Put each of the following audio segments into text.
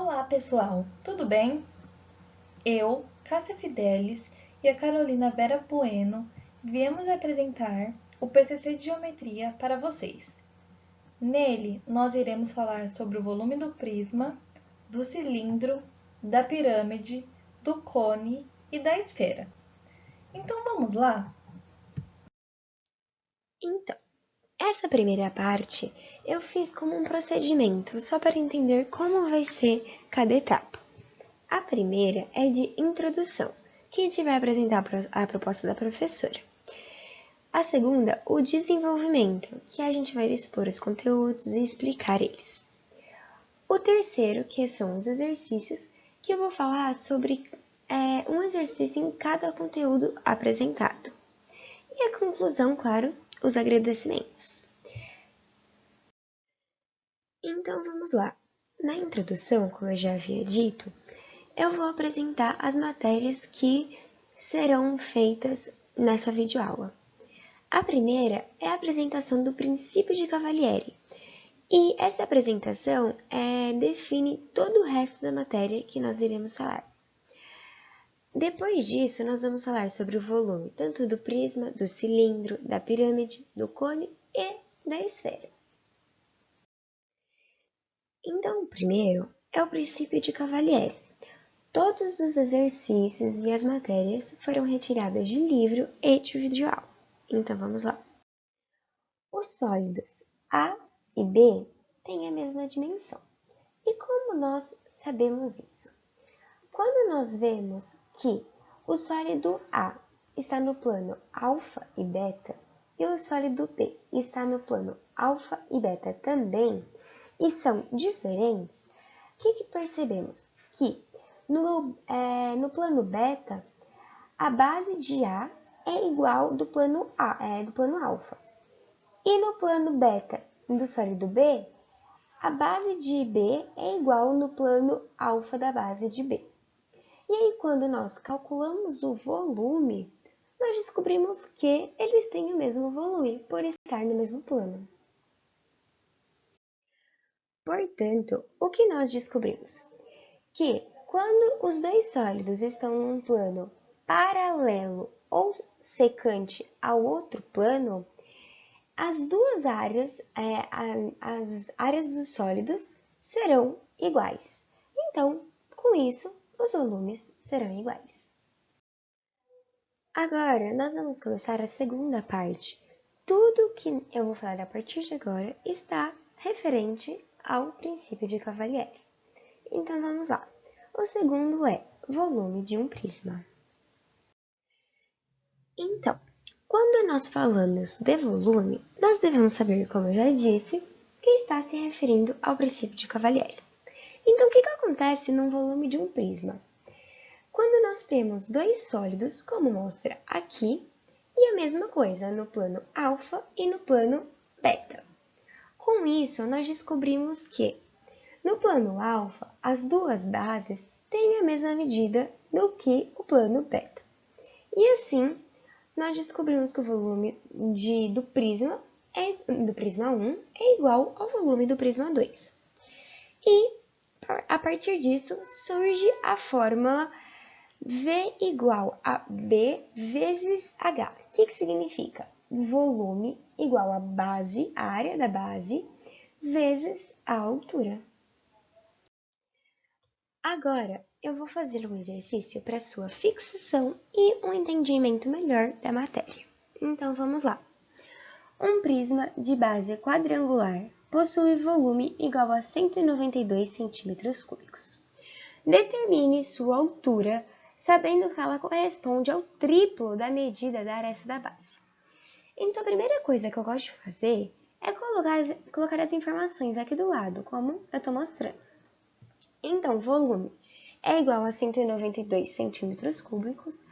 Olá, pessoal, tudo bem? Eu, Cássia Fidelis e a Carolina Vera Bueno viemos apresentar o PCC de Geometria para vocês. Nele, nós iremos falar sobre o volume do prisma, do cilindro, da pirâmide, do cone e da esfera. Então vamos lá? Então, essa primeira parte eu fiz como um procedimento, só para entender como vai ser cada etapa. A primeira é de introdução, que a gente vai apresentar a proposta da professora. A segunda, o desenvolvimento, que a gente vai expor os conteúdos e explicar eles. O terceiro, que são os exercícios, que eu vou falar sobre um exercício em cada conteúdo apresentado. E a conclusão, claro, os agradecimentos. Então vamos lá. Na introdução, como eu já havia dito, eu vou apresentar as matérias que serão feitas nessa videoaula. A primeira é a apresentação do princípio de Cavalieri. E essa apresentação define todo o resto da matéria que nós iremos falar. Depois disso, nós vamos falar sobre o volume, tanto do prisma, do cilindro, da pirâmide, do cone e da esfera. Então, o primeiro é o princípio de Cavalieri. Todos os exercícios e as matérias foram retiradas de livro e de videoaula. Então, vamos lá. Os sólidos A e B têm a mesma dimensão. E como nós sabemos isso? Quando nós vemos que o sólido A está no plano alfa e beta e o sólido B está no plano alfa e beta também, e são diferentes, o que percebemos? Que no plano beta, a base de A é igual do plano alfa. E no plano beta do sólido B, a base de B é igual no plano alfa da base de B. E aí, quando nós calculamos o volume, nós descobrimos que eles têm o mesmo volume por estar no mesmo plano. Portanto, o que nós descobrimos? Que quando os dois sólidos estão num plano paralelo ou secante ao outro plano, as duas áreas, as áreas dos sólidos serão iguais. Então, com isso, os volumes serão iguais. Agora, nós vamos começar a segunda parte. Tudo que eu vou falar a partir de agora está referente ao princípio de Cavalieri. Então, vamos lá. O segundo é volume de um prisma. Então, quando nós falamos de volume, nós devemos saber, como eu já disse, que está se referindo ao princípio de Cavalieri. Então, o que acontece no volume de um prisma? Quando nós temos dois sólidos, como mostra aqui, e a mesma coisa no plano alfa e no plano beta. Com isso, nós descobrimos que no plano alfa, as duas bases têm a mesma medida do que o plano beta. E assim, nós descobrimos que o volume do prisma 1 é igual ao volume do prisma 2. E, a partir disso, surge a fórmula V igual a B vezes H. O que significa? Volume igual a base, a área da base, vezes a altura. Agora, eu vou fazer um exercício para sua fixação e um entendimento melhor da matéria. Então, vamos lá. Um prisma de base quadrangular possui volume igual a 192 centímetros cúbicos. Determine sua altura, sabendo que ela corresponde ao triplo da medida da aresta da base. Então, a primeira coisa que eu gosto de fazer é colocar as informações aqui do lado, como eu estou mostrando. Então, volume é igual a 192 centímetros cúbicos.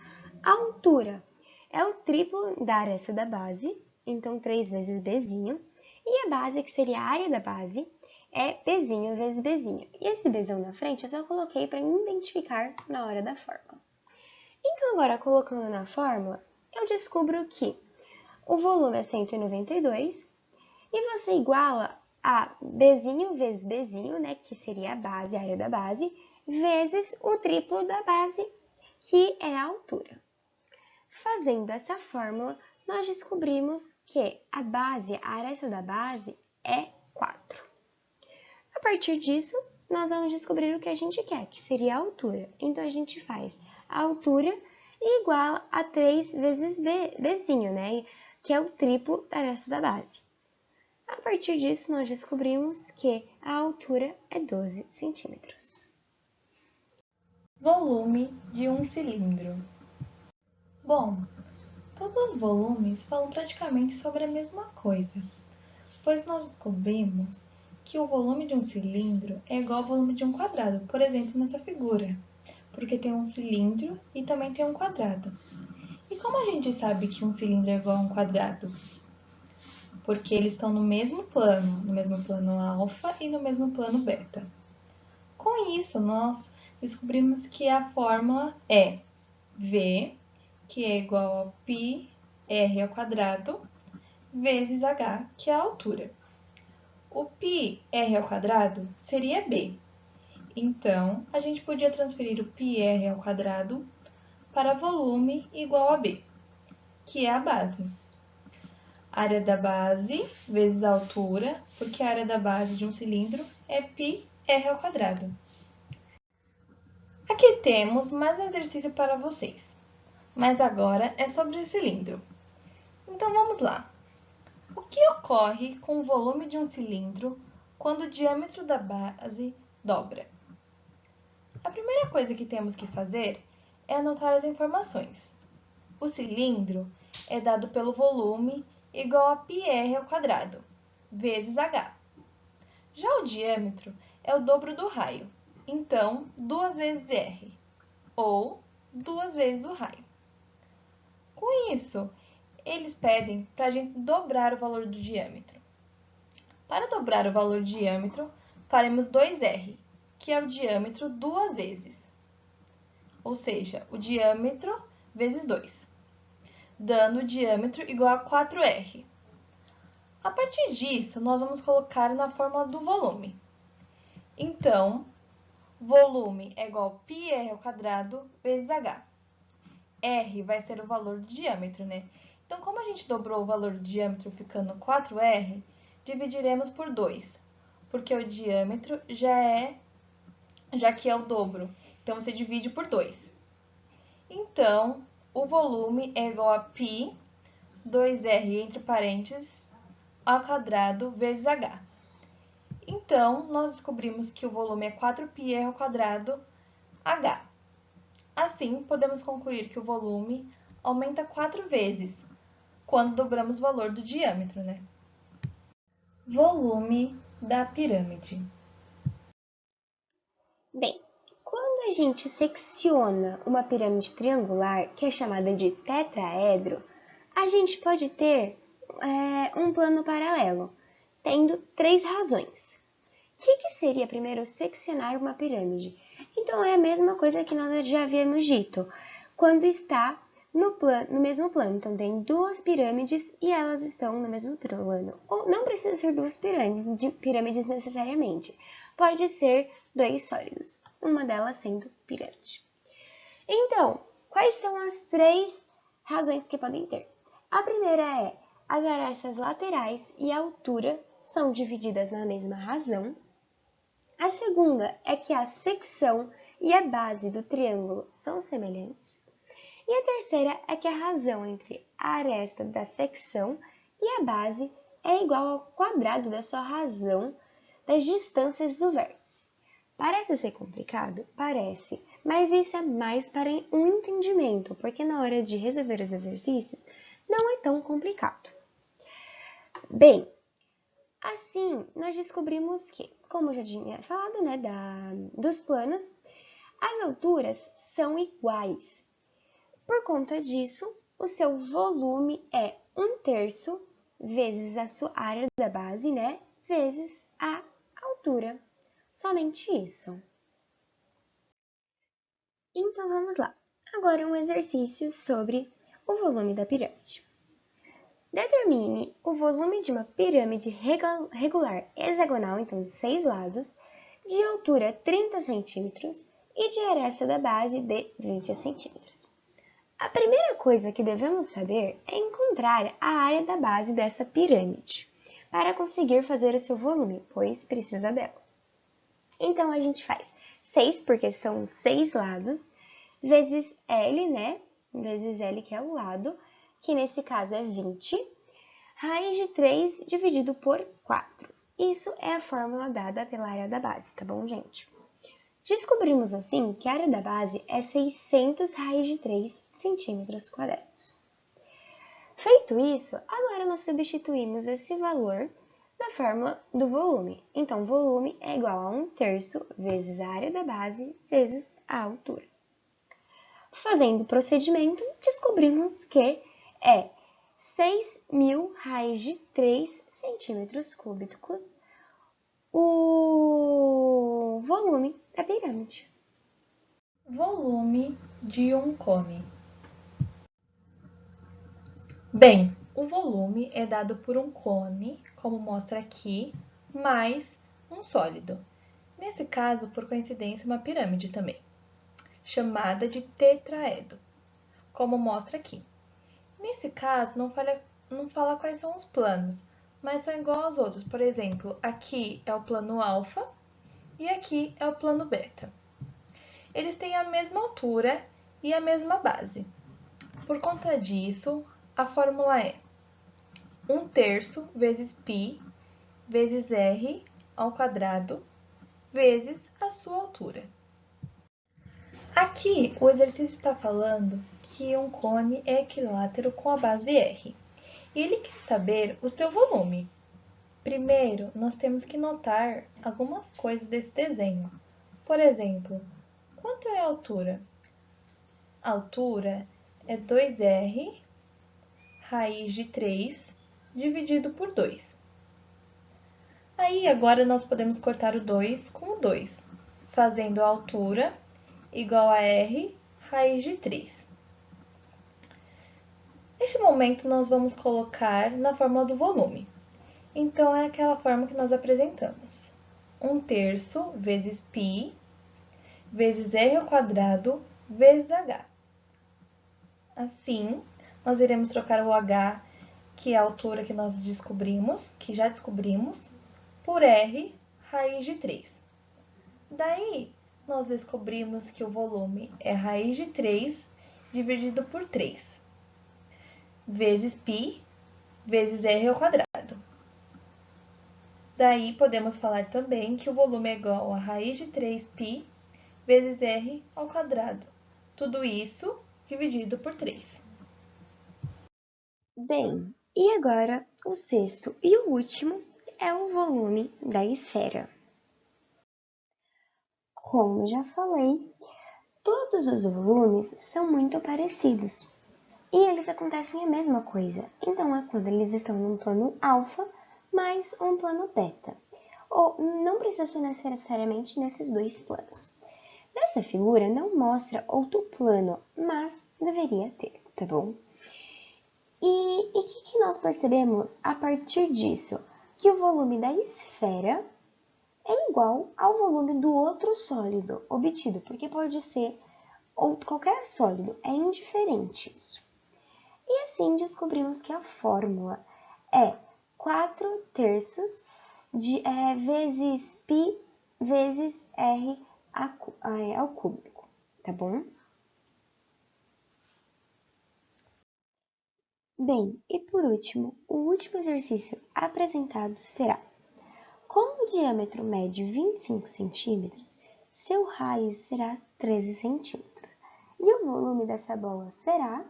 A altura é o triplo da aresta da base, então 3 vezes Bzinho. E a base, que seria a área da base, é Bzinho vezes Bzinho. E esse Bzão na frente eu só coloquei para identificar na hora da fórmula. Então, agora, colocando na fórmula, eu descubro que o volume é 192 e você iguala a Bzinho vezes Bzinho, né, que seria a base, a área da base, vezes o triplo da base, que é a altura. Fazendo essa fórmula, nós descobrimos que a base, a aresta da base, é 4. A partir disso, nós vamos descobrir o que a gente quer, que seria a altura. Então, a gente faz a altura igual a 3 vezes Bzinho, né, que é o triplo da aresta da base. A partir disso, nós descobrimos que a altura é 12 centímetros. Volume de um cilindro. Bom, todos os volumes falam praticamente sobre a mesma coisa, pois nós descobrimos que o volume de um cilindro é igual ao volume de um quadrado, por exemplo, nessa figura, porque tem um cilindro e também tem um quadrado. E como a gente sabe que um cilindro é igual a um quadrado? Porque eles estão no mesmo plano alfa e no mesmo plano beta. Com isso, nós descobrimos que a fórmula é V, que é igual a πr ao quadrado, vezes h, que é a altura. O πr ao quadrado seria b. Então, a gente podia transferir o πr ao quadrado para volume igual a b, que é a base. Área da base vezes a altura, porque a área da base de um cilindro é πr ao quadrado. Aqui temos mais um exercício para vocês, mas agora é sobre o cilindro. Então vamos lá. O que ocorre com o volume de um cilindro quando o diâmetro da base dobra? A primeira coisa que temos que fazer é anotar as informações. O cilindro é dado pelo volume igual a πr ao quadrado, vezes h. Já o diâmetro é o dobro do raio, então 2 vezes r, ou 2 vezes o raio. Com isso, eles pedem para a gente dobrar o valor do diâmetro. Para dobrar o valor do diâmetro, faremos 2r, que é o diâmetro 2 vezes, ou seja, o diâmetro vezes 2, dando o diâmetro igual a 4r. A partir disso, nós vamos colocar na fórmula do volume. Então, volume é igual a πr ao quadrado vezes h. R vai ser o valor do diâmetro, né? Então, como a gente dobrou o valor do diâmetro ficando 4r, dividiremos por 2, porque o diâmetro já que é o dobro. Então, você divide por 2. Então, o volume é igual a π, 2r entre parênteses, ao quadrado vezes h. Então, nós descobrimos que o volume é 4πr ao quadrado h. Assim, podemos concluir que o volume aumenta 4 vezes quando dobramos o valor do diâmetro, né? Volume da pirâmide. Bem, quando a gente secciona uma pirâmide triangular, que é chamada de tetraedro, a gente pode ter um plano paralelo, tendo 3 razões. O que seria primeiro seccionar uma pirâmide? Então, é a mesma coisa que nós já havíamos dito, quando está no mesmo plano. Então, tem 2 pirâmides e elas estão no mesmo plano. Ou não precisa ser 2 pirâmides necessariamente. Pode ser 2 sólidos, uma delas sendo pirâmide. Então, quais são as 3 razões que podem ter? A primeira é as arestas laterais e a altura são divididas na mesma razão. A segunda é que a secção e a base do triângulo são semelhantes. E a terceira é que a razão entre a aresta da secção e a base é igual ao quadrado da sua razão das distâncias do vértice. Parece ser complicado? Parece, mas isso é mais para um entendimento, porque na hora de resolver os exercícios não é tão complicado. Bem, assim nós descobrimos que, como eu já tinha falado, né, dos planos, as alturas são iguais. Por conta disso, o seu volume é 1/3 vezes a sua área da base, né, vezes a altura. Somente isso. Então, vamos lá. Agora um exercício sobre o volume da pirâmide. Determine o volume de uma pirâmide regular hexagonal, então de 6 lados, de altura 30 centímetros e de aresta da base de 20 centímetros. A primeira coisa que devemos saber é encontrar a área da base dessa pirâmide, para conseguir fazer o seu volume, pois precisa dela. Então, a gente faz 6, porque são 6 lados, vezes L, né? Vezes L, que é o lado, que nesse caso é 20, raiz de 3 dividido por 4. Isso é a fórmula dada pela área da base, tá bom, gente? Descobrimos assim que a área da base é 600 raiz de 3 centímetros quadrados. Feito isso, agora nós substituímos esse valor na fórmula do volume. Então, volume é igual a 1/3 vezes a área da base vezes a altura. Fazendo o procedimento, descobrimos que é 6.000 raiz de 3 centímetros cúbicos o volume da pirâmide. Volume de um cone. Bem, o volume é dado por um cone, como mostra aqui, mais um sólido. Nesse caso, por coincidência, uma pirâmide também, chamada de tetraedro, como mostra aqui. Nesse caso, não fala quais são os planos, mas são igual aos outros. Por exemplo, aqui é o plano alfa e aqui é o plano beta. Eles têm a mesma altura e a mesma base. Por conta disso, a fórmula é 1/3 vezes π vezes r ao quadrado vezes a sua altura. Aqui, o exercício está falando que um cone é equilátero com a base r. E ele quer saber o seu volume. Primeiro, nós temos que notar algumas coisas desse desenho. Por exemplo, quanto é a altura? A altura é 2r raiz de 3 dividido por 2. Aí, agora nós podemos cortar o 2 com o 2, fazendo a altura igual a r raiz de 3. Neste momento, nós vamos colocar na fórmula do volume. Então, é aquela forma que nós apresentamos. 1/3 vezes π vezes r ao quadrado vezes h. Assim, nós iremos trocar o h, que é a altura que nós descobrimos, que já descobrimos, por r raiz de 3. Daí, nós descobrimos que o volume é raiz de 3 dividido por 3, vezes π vezes r ao quadrado. Daí, podemos falar também que o volume é igual a raiz de 3π vezes r ao quadrado. Tudo isso dividido por 3. Bem, e agora o sexto e o último é o volume da esfera. Como já falei, todos os volumes são muito parecidos e eles acontecem a mesma coisa. Então, é quando eles estão num plano alfa mais um plano beta. Ou não precisa ser necessariamente nesses dois planos. Nessa figura não mostra outro plano, mas deveria ter, tá bom? E o que nós percebemos a partir disso? Que o volume da esfera é igual ao volume do outro sólido obtido, porque pode ser qualquer sólido, é indiferente isso. E assim descobrimos que a fórmula é 4/3 vezes π vezes r ao cúbico, tá bom? Bem, e por último, o último exercício apresentado será: como o diâmetro mede 25 centímetros, seu raio será 13 centímetros. E o volume dessa bola será?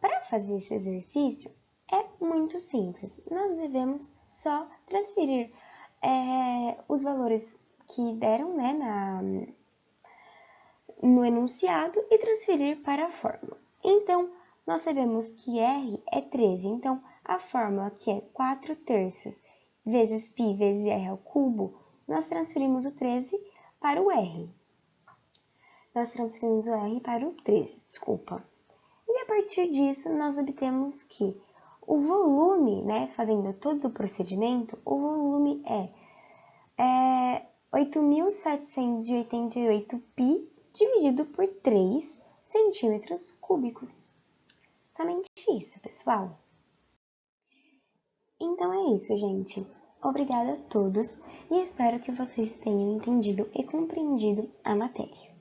Para fazer esse exercício, é muito simples. Nós devemos só transferir os valores que deram, né, no enunciado e transferir para a fórmula. Então, nós sabemos que R é 13, então a fórmula que é 4/3 vezes π vezes r ao cubo, nós transferimos o 13 para o R. Nós transferimos o R para o 13, desculpa. E a partir disso, nós obtemos que O volume, né, fazendo todo o procedimento, o volume é 8.788 pi dividido por 3 centímetros cúbicos. Somente isso, pessoal. Então é isso, gente. Obrigada a todos e espero que vocês tenham entendido e compreendido a matéria.